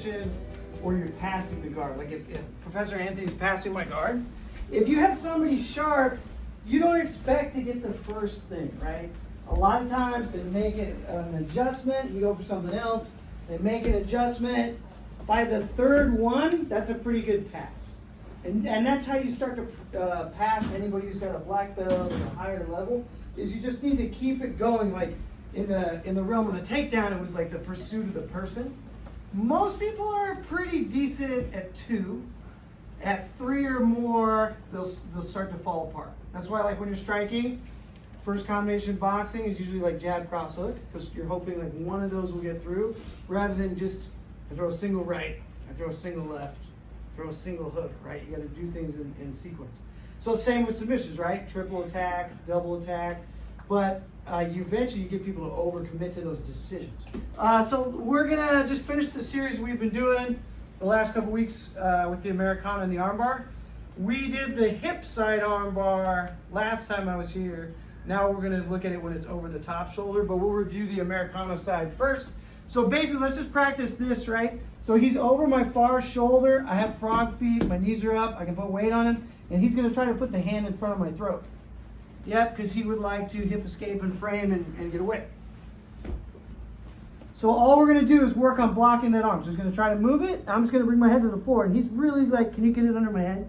submissions, or you're passing the guard. Like if Professor Anthony's passing my guard, if you have somebody sharp, you don't expect to get the first thing, right? A lot of times they make it an adjustment, you go for something else, they make an adjustment. By the third one, that's a pretty good pass. And that's how you start to pass anybody who's got a black belt at a higher level, is you just need to keep it going. Like in the realm of the takedown, it was like the pursuit of the person. Most people are pretty decent at 2. At 3 or more, they'll start to fall apart. That's why, like when you're striking, first combination boxing is usually like jab, cross hook, because you're hoping like one of those will get through, rather than just I throw a single right, I throw a single left, throw a single hook, right? You got to do things in sequence. So same with submissions, right? Triple attack, double attack, but you eventually get people to overcommit to those decisions. So we're gonna just finish the series we've been doing the last couple weeks with the Americana and the armbar. We did the hip side armbar last time I was here. Now we're gonna look at it when it's over the top shoulder, but we'll review the Americana side first. So basically, let's just practice this, right? So he's over my far shoulder. I have frog feet, my knees are up, I can put weight on him, and he's gonna try to put the hand in front of my throat. Yep, because he would like to hip escape and frame and get away. So all we're gonna do is work on blocking that arm. So he's gonna try to move it. I'm just gonna bring my head to the floor, and he's really like, can you get it under my head?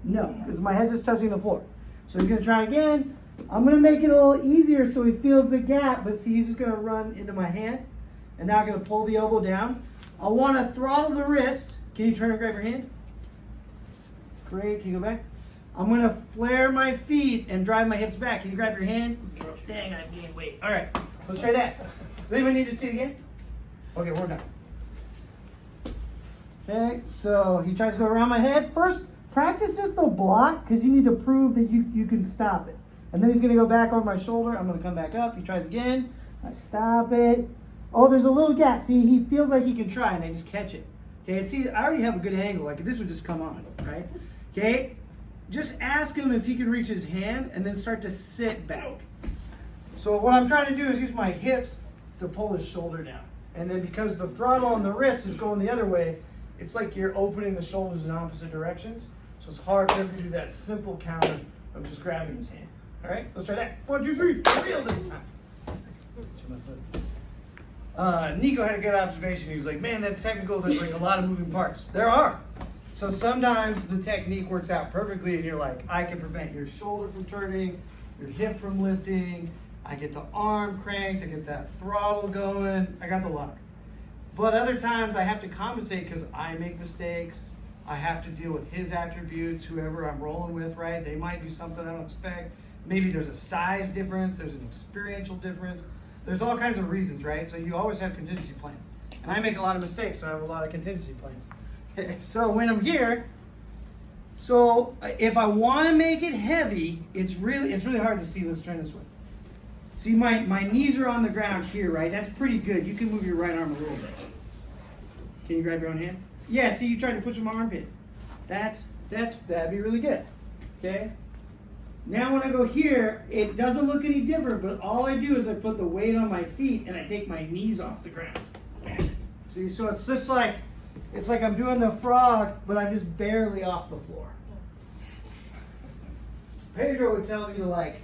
No, because my head's just touching the floor. So he's gonna try again. I'm gonna make it a little easier so he feels the gap, but see, he's just gonna run into my hand. And now I'm gonna pull the elbow down. I wanna throttle the wrist. Can you turn and grab your hand? Great, can you go back? I'm gonna flare my feet and drive my hips back. Can you grab your hand? Dang, I've gained weight. All right, let's try that. Does anyone need to see it again? Okay, we're done. Okay, so he tries to go around my head. First, practice just the block, because you need to prove that you can stop it. And then he's gonna go back over my shoulder. I'm gonna come back up. He tries again. I stop it. Oh, there's a little gap. See, he feels like he can try, and I just catch it. Okay, see, I already have a good angle. Like, this would just come on, right? Okay, just ask him if he can reach his hand, and then start to sit back. So what I'm trying to do is use my hips to pull his shoulder down. And then because the throttle on the wrist is going the other way, it's like you're opening the shoulders in opposite directions. So it's hard for him to do that simple counter of just grabbing his hand. All right, let's try that. 1, 2, 3, real this time. Nico had a good observation. He was like, man, that's technical. There's like a lot of moving parts. There are. So sometimes the technique works out perfectly and you're like, I can prevent your shoulder from turning, your hip from lifting, I get the arm cranked, I get that throttle going, I got the lock. But other times I have to compensate because I make mistakes. I have to deal with his attributes, whoever I'm rolling with, right? They might do something I don't expect. Maybe there's a size difference, there's an experiential difference. There's all kinds of reasons, right? So you always have contingency plans. And I make a lot of mistakes, so I have a lot of contingency plans. So when I'm here, so if I want to make it heavy, it's really hard to see. Let's turn this way. See, my knees are on the ground here, right? That's pretty good. You can move your right arm a little bit. Can you grab your own hand? Yeah, see, you tried to push my armpit. That'd be really good. Okay? Now when I go here, it doesn't look any different, but all I do is I put the weight on my feet and I take my knees off the ground. See, so it's just like, it's like I'm doing the frog, but I'm just barely off the floor. Pedro would tell me to like,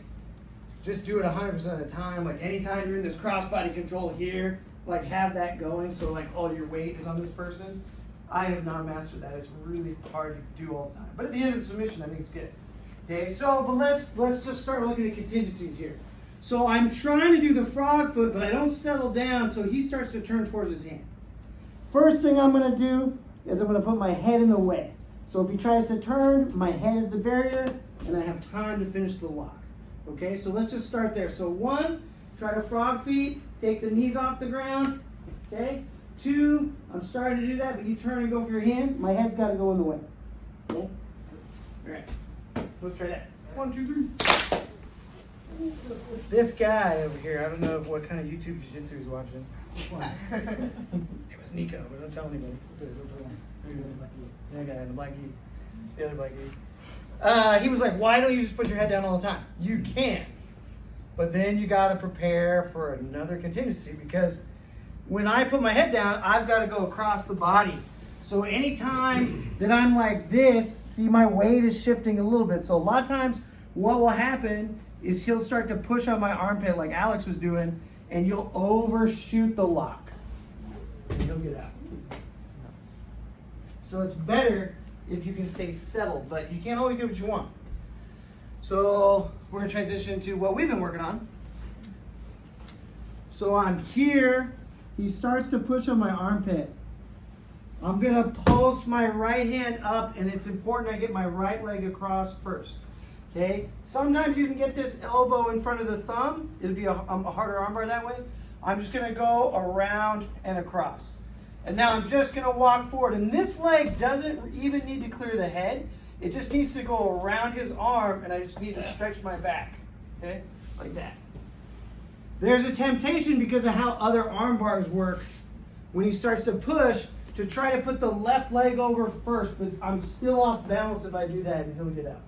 just do it 100% of the time. Like anytime you're in this crossbody control here, like have that going so like all your weight is on this person. I have not mastered that. It's really hard to do all the time. But at the end of the submission, I think it's good. Okay, so but let's just start looking at contingencies here. So I'm trying to do the frog foot, but I don't settle down, so he starts to turn towards his hand. First thing I'm gonna do is I'm gonna put my head in the way. So if he tries to turn, my head is the barrier, and I have time to finish the lock. Okay, so let's just start there. So 1, try to frog feet, take the knees off the ground. Okay, 2, I'm starting to do that, but you turn and go for your hand. My head's gotta go in the way. Okay, all right. Let's try that. 1, 2, 3. This guy over here, I don't know what kind of YouTube jiu-jitsu he's watching. It was Nico, but don't tell anybody. That guy had the black gi. The other black gi. He was like, why don't you just put your head down all the time? You can. But then you got to prepare for another contingency because when I put my head down, I've got to go across the body. So anytime that I'm like this, see my weight is shifting a little bit. So a lot of times what will happen is he'll start to push on my armpit like Alex was doing, and you'll overshoot the lock. And he'll get out. So it's better if you can stay settled, but you can't always get what you want. So we're going to transition to what we've been working on. So I'm here. He starts to push on my armpit. I'm going to post my right hand up, and it's important I get my right leg across first. Okay? Sometimes you can get this elbow in front of the thumb. It'll be a harder armbar that way. I'm just going to go around and across. And now I'm just going to walk forward. And this leg doesn't even need to clear the head. It just needs to go around his arm, and I just need to stretch my back. Okay? Like that. There's a temptation because of how other arm bars work when he starts to push to try to put the left leg over first, but I'm still off balance if I do that, and he'll get out.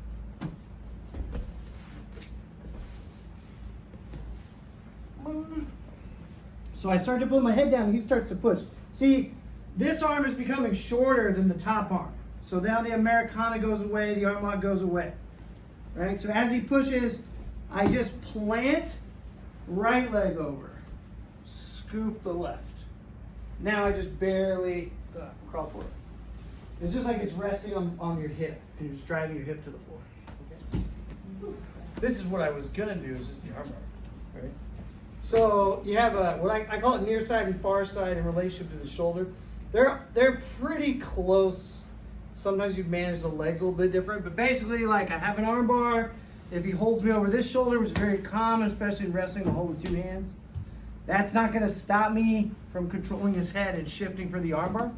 So I start to put my head down, and he starts to push. See, this arm is becoming shorter than the top arm. So now the Americana goes away, the arm lock goes away. Right? So as he pushes, I just plant, right leg over, scoop the left. Now I just barely crawl forward. It's just like it's resting on your hip, and you're just driving your hip to the floor. Okay? This is what I was gonna do, is just the arm bar. Right? So you have what I call it near side and far side in relationship to the shoulder. They're pretty close. Sometimes you manage the legs a little bit different, but basically, like, I have an arm bar. If he holds me over this shoulder, which is very common, especially in wrestling, to hold with two hands, that's not going to stop me from controlling his head and shifting for the arm bar.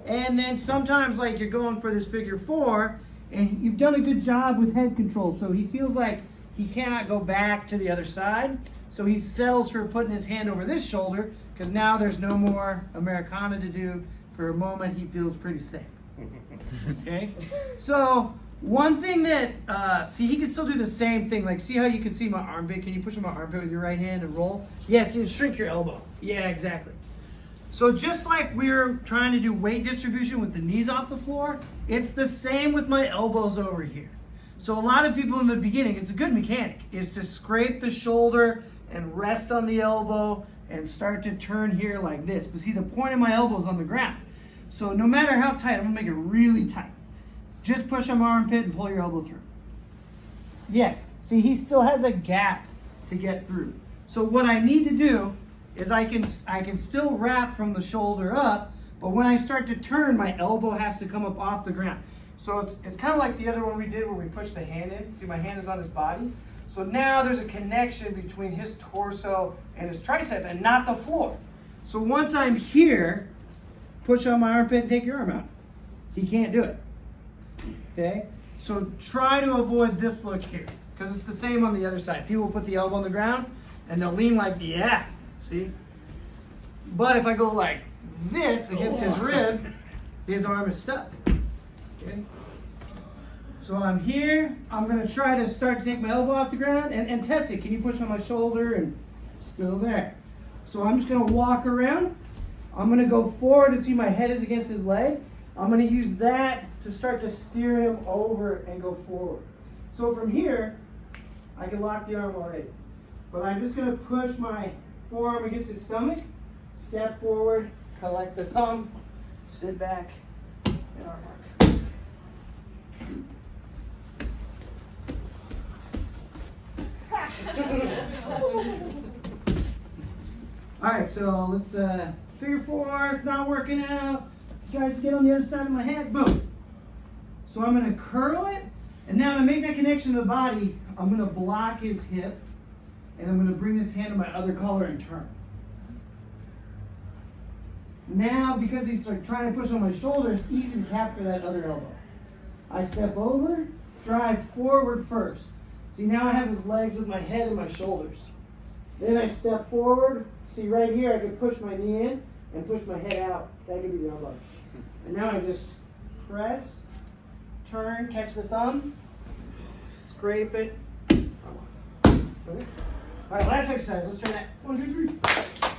And then sometimes, like, you're going for this figure four, and you've done a good job with head control, so he feels like he cannot go back to the other side. So he settles for putting his hand over this shoulder, because now there's no more Americana to do. For a moment, he feels pretty safe. Okay? So one thing that, see, he can still do the same thing. Like, see how you can see my armpit? Can you push on my armpit with your right hand and roll? Yes, you shrink your elbow. Yeah, exactly. So just like we're trying to do weight distribution with the knees off the floor, it's the same with my elbows over here. So a lot of people in the beginning, it's a good mechanic, is to scrape the shoulder and rest on the elbow and start to turn here like this. But see, the point of my elbow is on the ground. So no matter how tight, I'm gonna make it really tight. Just push on my armpit and pull your elbow through. Yeah, see, he still has a gap to get through. So what I need to do is I can still wrap from the shoulder up, but when I start to turn, my elbow has to come up off the ground. So it's kind of like the other one we did where we pushed the hand in. See, my hand is on his body. So now there's a connection between his torso and his tricep and not the floor. So once I'm here, push on my armpit and take your arm out. He can't do it. Okay? So try to avoid this look here, because it's the same on the other side. People put the elbow on the ground and they'll lean like, yeah, see? But if I go like this against his rib, his arm is stuck. Okay? So I'm here, I'm gonna try to start to take my elbow off the ground and test it. Can you push on my shoulder? And still there. So I'm just gonna walk around. I'm gonna go forward to see my head is against his leg. I'm gonna use that to start to steer him over and go forward. So from here, I can lock the arm already. But I'm just gonna push my forearm against his stomach, step forward, collect the thumb, sit back, and arm lock. All right, so let's figure four. It's not working out. Try to get on the other side of my head. Boom. So I'm going to curl it, and now to make that connection to the body, I'm going to block his hip, and I'm going to bring this hand to my other collar and turn. Now, because he's trying to push on my shoulder, it's easy to capture that other elbow. I step over, drive forward first. See, now I have his legs with my head and my shoulders. Then I step forward. See, right here, I can push my knee in and push my head out. That could be the elbow. And now I just press, turn, catch the thumb, scrape it. Okay. All right, last exercise. Let's try that. 1, 2, 3.